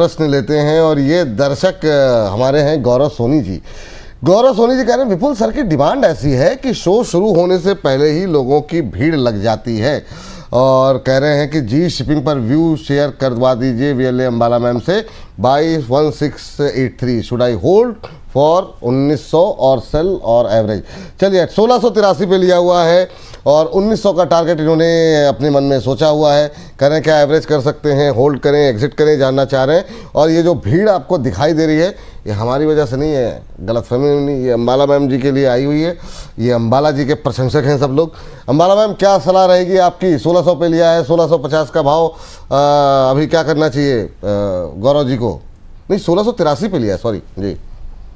प्रश्न लेते हैं और ये दर्शक हमारे हैं गौरव सोनी जी। गौरव सोनी जी कह रहे हैं विपुल सर की डिमांड ऐसी है कि शो शुरू होने से पहले ही लोगों की भीड़ लग जाती है और कह रहे हैं कि जी शिपिंग पर व्यू शेयर करवा दीजिए वीएलए अंबाला मैम से 221683 शुड आई होल्ड फॉर 1900 और सेल और एवरेज। चलिए 1683 पे लिया हुआ है और 1900 का टारगेट इन्होंने अपने मन में सोचा हुआ है। कह रहे हैं क्या एवरेज कर सकते हैं, होल्ड करें, एग्जिट करें, जानना चाह रहे हैं। और ये जो भीड़ आपको दिखाई दे रही है ये हमारी वजह से नहीं है, गलतफहमी नहीं, ये अंबाला मैम जी के लिए आई हुई है। ये अंबाला जी के प्रशंसक हैं सब लोग। अंबाला मैम क्या सलाह रहेगी आपकी? 1600 पे लिया है, 1650 का भाव अभी क्या करना चाहिए गौरव जी को? नहीं 1683 पे लिया है, सॉरी जी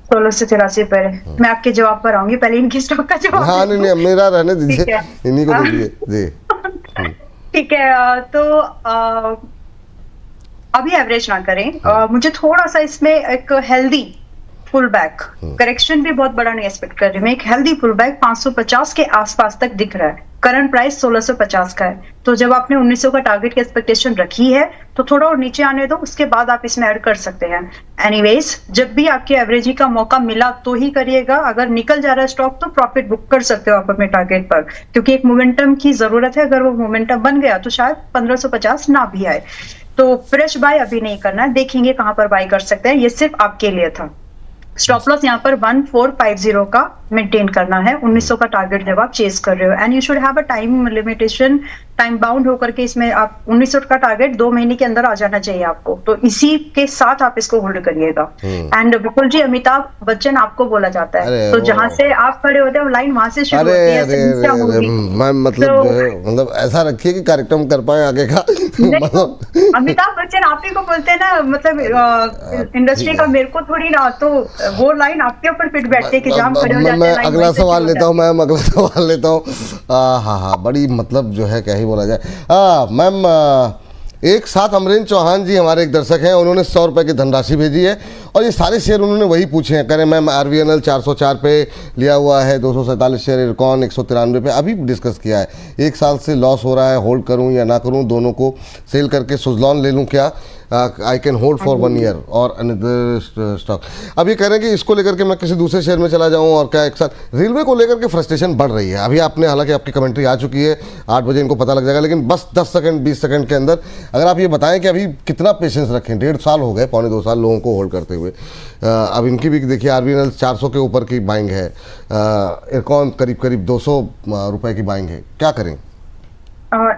1683 पर। मैं आपके जवाब पर आऊंगी, पहले इनकी स्टॉक का जवाब। हाँ नहीं मेरा रहने दीजिए, इन्हीं को दीजिए जी। ठीक है, तो अभी एवरेज ना करें। मुझे थोड़ा सा इसमें एक हेल्दी पुल बैक, करेक्शन भी बहुत बड़ा नहीं एक्सपेक्ट कर रही मैं, एक हेल्दी पुल बैक 550 के आसपास तक दिख रहा है। करंट प्राइस 1650 का है, तो जब आपने 1900 का टारगेट की एक्सपेक्टेशन रखी है तो थोड़ा और नीचे आने दो, उसके बाद आप इसमें ऐड कर सकते हैं। एनीवेज जब भी आपकी एवरेजिंग का मौका मिला तो ही करिएगा। अगर निकल जा रहा है स्टॉक तो प्रॉफिट बुक कर सकते हो आप अपने टारगेट पर, क्योंकि एक मोमेंटम की जरूरत है। अगर वो मोमेंटम बन गया तो शायद 1550 ना भी आए। तो फ्रेश बाय अभी नहीं करना है, देखेंगे कहां पर बाय कर सकते हैं। ये सिर्फ आपके लिए था। स्टॉप लॉस यहाँ पर 1450 का मेंटेन करना है 1900 का टारगेट जब आप चेस कर रहे हो। And you should have a time limitation, time bound होकर के इसमें आप 1900 का टारगेट 2 महीने के अंदर आ जाना चाहिए आपको, तो इसी के साथ आप इसको होल्ड करिएगा। एंड विपुल जी, अमिताभ बच्चन आपको बोला जाता है, तो जहां से आप खड़े होते हैं लाइन वहां से शुरू होती है। मतलब ऐसा रखिए कि कार्यक्रम कर पाए आगे का। अमिताभ बच्चन आप ही को बोलते हैं ना, मतलब इंडस्ट्री का, मेरे को थोड़ी ना, तो वो लाइन आपके ऊपर फिट बैठती है कि जहां खड़े हो जाते हैं। मैं अगला सवाल लेता हूँ मैम, अगला सवाल लेता हूँ। हाँ बड़ी मतलब जो है क्या ही बोला जाए। मैम एक साथ अमरीन चौहान जी हमारे एक दर्शक हैं, उन्होंने 100 रुपये की धनराशि भेजी है और ये सारे शेयर उन्होंने वही पूछे हैं। कह रहे मैम RVNL 404 पे लिया हुआ है, 247 शेयर, इरकॉन 193 पे अभी डिस्कस किया है। 1 साल से लॉस हो रहा है, होल्ड करूं या ना करूं, दोनों को सेल करके सुजलॉन ले लूं क्या? I can hold for 1 year और अनदर स्टॉक। अब ये कह रहे हैं कि इसको लेकर के मैं किसी दूसरे शेयर में चला जाऊं और क्या एक साथ। रेलवे को लेकर के फ्रस्ट्रेशन बढ़ रही है। अभी आपने, हालांकि आपकी कमेंट्री आ चुकी है, 8 बजे इनको पता लग जाएगा, लेकिन बस 10 सेकंड 20 सेकंड के अंदर अगर आप ये बताएं कि अभी कितना पेशेंस रखें। 1.5 साल हो गए, 1.25 साल लोगों को होल्ड करते हुए। अब इनकी भी देखिए RVNL 400 के ऊपर की बाइंग है, इरकॉन करीब 200 रुपए की बाइंग है, क्या करें?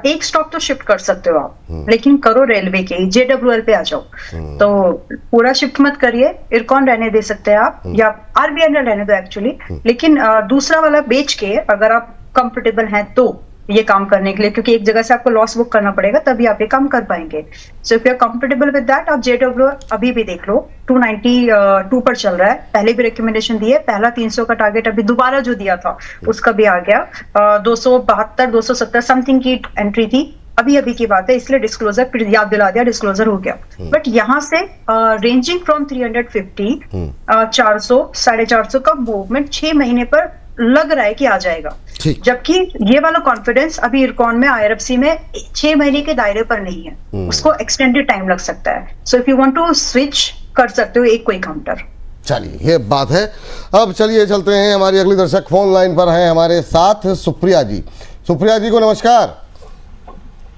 एक स्टॉक तो शिफ्ट कर सकते हो आप, लेकिन करो रेलवे के, JWL पे आ जाओ। तो पूरा शिफ्ट मत करिए, इरकॉन रहने दे सकते हैं आप, या RVNL रहने दो एक्चुअली, लेकिन दूसरा वाला बेच के अगर आप कंफर्टेबल हैं तो ये काम करने के लिए, क्योंकि एक जगह से आपको लॉस बुक करना पड़ेगा तभी आप ये काम कर पाएंगे। So if you are comfortable with that, आप JWL अभी भी देख लो, 292 पर चल रहा है। पहले भी रिकमेंडेशन दी है, पहला 300 का टारगेट अभी दोबारा जो दिया था उसका भी आ गया। 272 270 समथिंग की एंट्री थी, अभी की बात है, इसलिए डिस्क्लोजर याद दिला दिया, डिस्क्लोजर हो गया। बट यहाँ से रेंजिंग फ्रॉम 350 400 450 का मूवमेंट 6 महीने पर लग रहा है कि आ जाएगा, जबकि ये वाला कॉन्फिडेंस अभी इरकॉन में IRFC में 6 महीने के दायरे पर नहीं है, उसको एक्सटेंडेड टाइम लग सकता है। So if you want to switch कर सकते हो एक कोई काउंटर। चलिए ये बात है। अब चलिए चलते हैं, हमारी अगली दर्शक फोन लाइन पर हैं हमारे साथ, सुप्रिया जी। सुप्रिया जी को नमस्कार।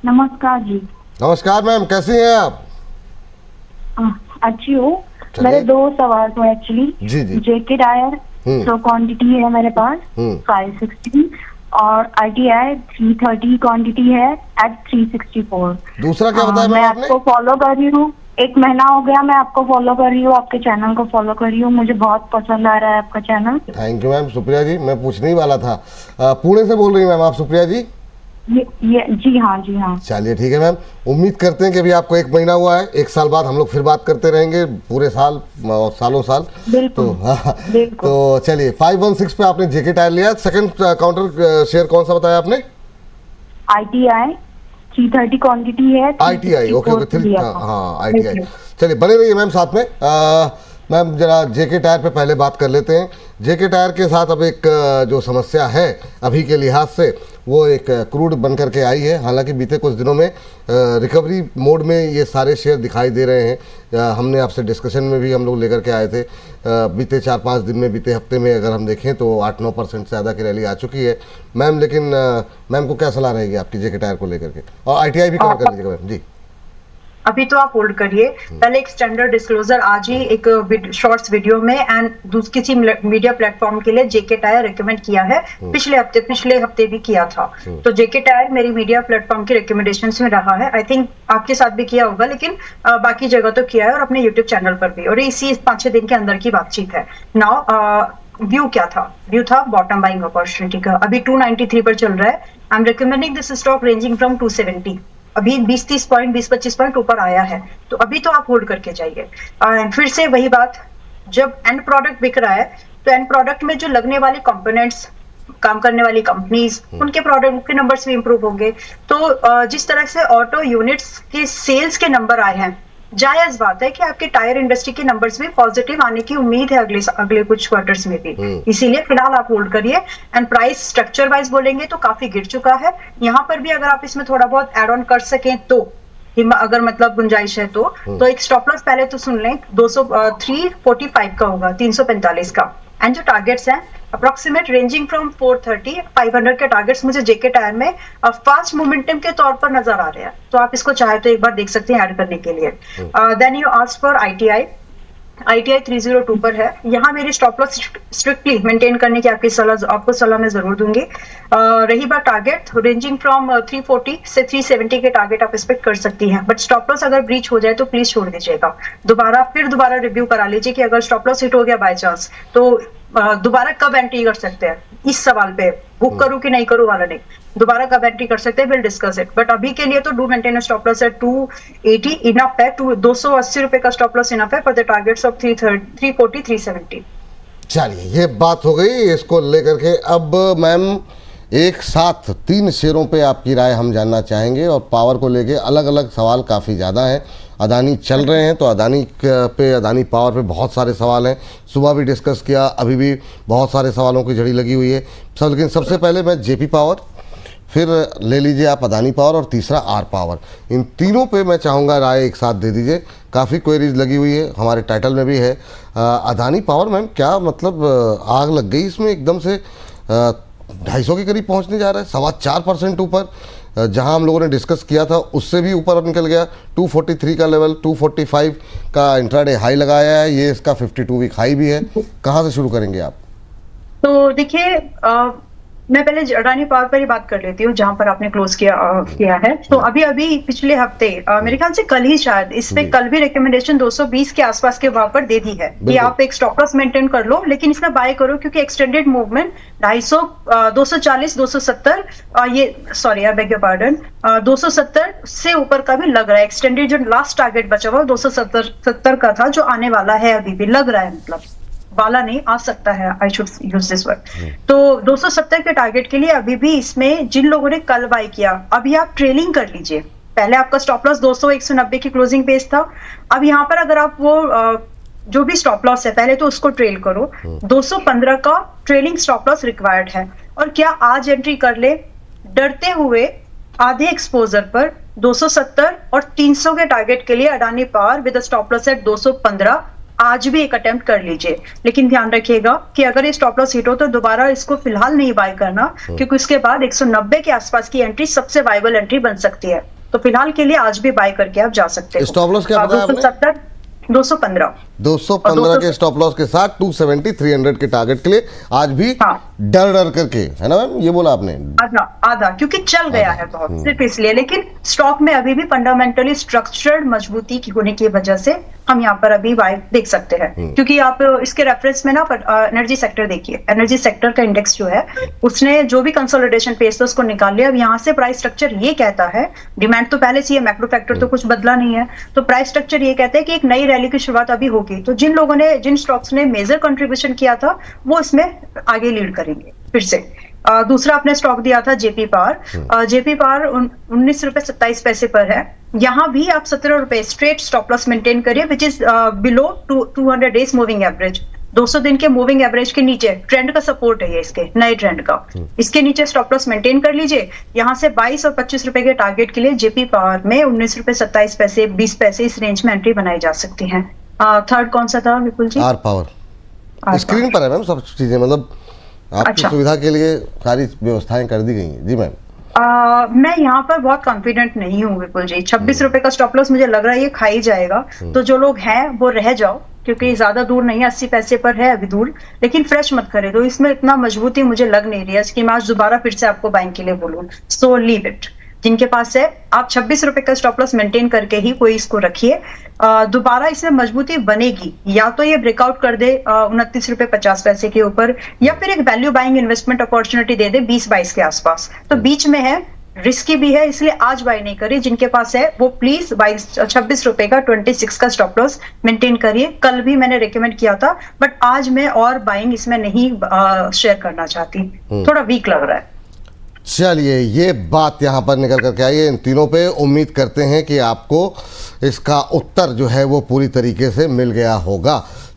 नमस्कार जी। नमस्कार मैम, कैसी हैं आप? अच्छी हूँ। मेरे 2 सवाल थे एक्चुअली। जी। JK टायर तो क्वांटिटी है मेरे पास 560 और ITI 330 क्वांटिटी है एट 364। दूसरा क्या बताया मैं आपको फॉलो कर रही हूँ, 1 महीना हो गया मैं आपको फॉलो कर रही हूँ, आपके चैनल को फॉलो कर रही हूँ, मुझे बहुत पसंद आ रहा है आपका channel. Thank you ma'am. Supriya ji मैं पूछने ही वाला था, पुणे से बोल रही हैं मैम आप सुप्रिया जी? जी हाँ। चलिए ठीक है मैम, उम्मीद करते हैं कि अभी आपको 1 महीना हुआ है, 1 साल बाद हम लोग फिर बात करते रहेंगे, पूरे साल और सालों साल। बिल्कुल, तो चलिए 516 पे आपने JK टायर लिया। सेकंड काउंटर शेयर कौन सा बताया आपने? ITI 330 क्वांटिटी है। ITI ओके, हाँ ITI। चलिए बने रहिए मैम साथ में। मैम जरा JK टायर पे पहले बात कर लेते हैं। जेके टायर के साथ अब एक जो समस्या है अभी के लिहाज से, वो एक क्रूड बन करके आई है। हालांकि बीते कुछ दिनों में रिकवरी मोड में ये सारे शेयर दिखाई दे रहे हैं। हमने आपसे डिस्कशन में भी हम लोग लेकर के आए थे। बीते 4-5 दिन में, बीते हफ्ते में अगर हम देखें तो 8-9% से ज़्यादा की रैली आ चुकी है मैम। लेकिन मैम को क्या सलाह रहेगी आपकी जेके टायर को लेकर के? और ITI भी कवर कर लीजिएगा मैम जी। अभी तो आप होल्ड करिए, पहले एक स्टैंडर्ड डिस्क्लोजर आज ही एक शॉर्ट्स वीडियो में एंड किसी मीडिया प्लेटफॉर्म के लिए जेके टायर रिकमेंड किया है। पिछले हफ्ते भी किया था। तो जेके टायर मेरी मीडिया प्लेटफॉर्म की रिकमेंडेशंस में रहा है। आई थिंक आपके साथ भी किया होगा, लेकिन बाकी जगह तो किया है और अपने यूट्यूब चैनल पर भी। और इसी 5-6 दिन के अंदर की बातचीत है। नाउ व्यू क्या था? व्यू था बॉटम बाइंग अपॉर्चुनिटी का। अभी 293 पर चल रहा है। I am recommending this stock ranging from 270। अभी 20-30 पॉइंट, 20-25 पॉइंट ऊपर आया है, तो अभी तो आप होल्ड करके जाइए। फिर से वही बात, जब एंड प्रोडक्ट बिक रहा है तो एंड प्रोडक्ट में जो लगने वाले कंपोनेंट्स, काम करने वाली कंपनीज, उनके प्रोडक्ट के नंबर्स भी इंप्रूव होंगे। तो जिस तरह से ऑटो यूनिट्स के सेल्स के नंबर आए हैं, जायज बात है कि आपके टायर इंडस्ट्री के नंबर्स भी पॉजिटिव आने की उम्मीद है अगले कुछ क्वार्टर्स में भी। इसीलिए फिलहाल आप होल्ड करिए। एंड प्राइस स्ट्रक्चर वाइज बोलेंगे तो काफी गिर चुका है। यहाँ पर भी अगर आप इसमें थोड़ा बहुत एड ऑन कर सकें तो, अगर मतलब गुंजाइश है तो एक स्टॉप लॉस पहले तो सुन लें, 345 का होगा, 345 का। एंड जो टारगेट्स हैं अप्रोक्सीमेट रेंजिंग फ्रॉम 430-500 के टारगेट्स मुझे जेके टायर में फास्ट मोमेंटम के तौर पर नजर आ रहे हैं। तो आप इसको चाहे तो एक बार देख सकते हैं ऐड करने के लिए। Then you ask for ITI 302 पर है। यहाँ मेरी स्टॉप लॉस स्ट्रिक्टली मेंटेन करने की आपको सलाह मैं जरूर दूंगी। रही बात टारगेट, रेंजिंग फ्रॉम 340 से 370 के टारगेट आप एक्सपेक्ट कर सकती हैं। बट स्टॉप लॉस अगर ब्रीच हो जाए तो प्लीज छोड़ दीजिएगा। दोबारा रिव्यू करा लीजिए कि अगर स्टॉप लॉस हिट हो गया बाय चांस तो दोबारा कब एंट्री कर सकते हैं। इस सवाल पे बुक करूं कि नहीं करूं वाला नहीं, दोबारा कब एंट्री कर सकते हैं, विल डिस्कस इट। बट अभी के लिए तो do maintain stop loss at 280 enough है। 280 रुपए का स्टॉप लॉस इनफ है फॉर द टारगेट्स ऑफ 340, 370। चलिए, ये बात हो गई इसको लेकर के। अब मैम एक साथ 3 शेयरों पे आपकी राय हम जानना चाहेंगे और पावर को लेके अलग अलग सवाल काफ़ी ज़्यादा हैं। अदानी चल रहे हैं तो अदानी पावर पे बहुत सारे सवाल हैं। सुबह भी डिस्कस किया, अभी भी बहुत सारे सवालों की झड़ी लगी हुई है सब। लेकिन सबसे पहले मैं जेपी पावर, फिर ले लीजिए आप अदानी पावर और तीसरा आर पावर। इन तीनों पे मैं चाहूँगा राय एक साथ दे दीजिए। काफ़ी क्वेरीज लगी हुई है, हमारे टाइटल में भी है। अदानी पावर मैम क्या मतलब आग लग गई इसमें एकदम से, 250 के करीब पहुंचने जा रहा है, 4.25% ऊपर। जहां हम लोगों ने डिस्कस किया था उससे भी ऊपर निकल गया। 243 का लेवल, 245 का इंट्राडे हाई लगाया है, ये इसका 52 वीक हाई भी है। कहां से शुरू करेंगे आप? तो देखिए, मैं पहले अडानी पावर पर ही बात कर लेती हूँ जहां पर आपने क्लोज किया है। तो अभी पिछले हफ्ते मेरे ख्याल से कल ही शायद इस पे कल भी रिकमेंडेशन 220 के आसपास के भाव पर दे दी है कि आप एक स्टॉप लॉस मेंटेन कर लो, लेकिन इसमें बाय करो क्योंकि एक्सटेंडेड मूवमेंट 250, 240, 270 ये sorry I beg your pardon 270 से ऊपर का भी लग रहा है। एक्सटेंडेड जो लास्ट टारगेट बचा हुआ 270 का था, जो आने वाला है अभी भी लग रहा है, मतलब वाला नहीं आ सकता है, I should use this word. तो 270 के टारगेट के लिए अभी भी इसमें जिन लोगों ने कल बाय किया, अभी आप ट्रेलिंग कर लीजिए। पहले आपका स्टॉप लॉस 200-190 की क्लोजिंग पेज था। अब यहाँ पर अगर आप वो जो भी स्टॉप लॉस है पहले तो उसको ट्रेल करो। 215 का ट्रेलिंग स्टॉप लॉस रिक्वायर्ड है। और क्या आज एंट्री कर ले डरते हुए आधे एक्सपोजर पर 270 और 300 के टारगेट के लिए Adani power with stop loss at 215 आज भी एक अटेम्प्ट कर लीजिए। लेकिन ध्यान रखिएगा कि अगर ये स्टॉप लॉस हिट हो तो दोबारा इसको फिलहाल नहीं बाय करना, क्योंकि उसके बाद 190 के आसपास की एंट्री सबसे वाइबल एंट्री बन सकती है। तो फिलहाल के लिए आज भी बाय करके आप जा सकते हो। स्टॉप लॉस क्या बताया आपने? 215 के स्टॉप लॉस के साथ 270, 300 के टारगेट के लिए आज भी डर करके, है ना मैम, ये बोला आपने? आधा क्योंकि चल गया है बहुत, सिर्फ इसलिए। लेकिन स्टॉक में अभी भी फंडामेंटली स्ट्रक्चर्ड मजबूती की होने की वजह से हम यहाँ पर अभी बाय देख सकते हैं। क्योंकि आप इसके रेफरेंस में ना एनर्जी सेक्टर देखिए, एनर्जी सेक्टर का इंडेक्स जो है उसने जो भी कंसोलिडेशन फेस था उसको निकाल लिया। अब यहाँ से प्राइस स्ट्रक्चर ये कहता है, डिमांड तो पहले से ही है, मैक्रो फैक्टर तो कुछ बदला नहीं है, तो प्राइस स्ट्रक्चर ये कहता है कि एक नई रैली की शुरुआत अभी होगी। तो जिन स्टॉक्स ने मेजर कंट्रीब्यूशन किया था वो इसमें आगे लीड करेंगे फिर से। दूसरा आपने स्टॉक दिया था जेपी पावर। जेपी पावर 19 रुपए 27 पैसे पर है। यहाँ भी आप 17 रुपए स्ट्रेट स्टॉप लॉस मेंटेन करिए, which is below 200 days moving average. 200 दिन के मूविंग एवरेज के नीचे ट्रेंड का सपोर्ट है ये, इसके नए ट्रेंड का। इसके नीचे स्टॉप लॉस मेंटेन कर लीजिए। यहाँ से 22 और 25 रुपए के टारगेट के लिए जेपी पावर में 19 रुपए 27 पैसे 20 पैसे इस रेंज में एंट्री बनाई जा सकती है। थर्ड कौन सा था विपुल जी? आर पावर स्क्रीन पर है मैम सब चीजें, मतलब आपकी अच्छा। सुविधा के लिए सारी व्यवस्थाएं कर दी गई हैं। जी मैम। मैं यहाँ पर बहुत कॉन्फिडेंट नहीं हूँ विपुल जी। 26 रुपए का स्टॉप लॉस मुझे लग रहा है ये खाई जाएगा, तो जो लोग हैं वो रह जाओ, क्योंकि ज्यादा दूर नहीं है, 80 पैसे पर है अभी दूर, लेकिन फ्रेश मत खरीदो। इसमें इतना मजबूती मुझे लग नहीं रही है कि मैं आज दोबारा फिर से आपको बाइंग के लिए बोलूँ। So leave it. जिनके पास है आप 26 रुपए का स्टॉप लॉस मेंटेन करके ही कोई इसको रखिए। दोबारा इसमें मजबूती बनेगी, या तो ये ब्रेकआउट कर दे 29 रुपए 50 पैसे के ऊपर, या फिर एक वैल्यू बाइंग इन्वेस्टमेंट अपॉर्चुनिटी दे दे 20-22 के आसपास। तो बीच में है, रिस्की भी है, इसलिए आज बाय नहीं करिए। जिनके पास है वो प्लीज 26 रुपए का 26 का स्टॉप लॉस मेंटेन करिए। कल भी मैंने रेकमेंड किया था, बट आज मैं और बाइंग इसमें नहीं शेयर करना चाहती, थोड़ा वीक लग रहा है। चलिए, ये बात यहाँ पर निकल करके आई है इन तीनों पे। उम्मीद करते हैं कि आपको इसका उत्तर जो है वो पूरी तरीके से मिल गया होगा।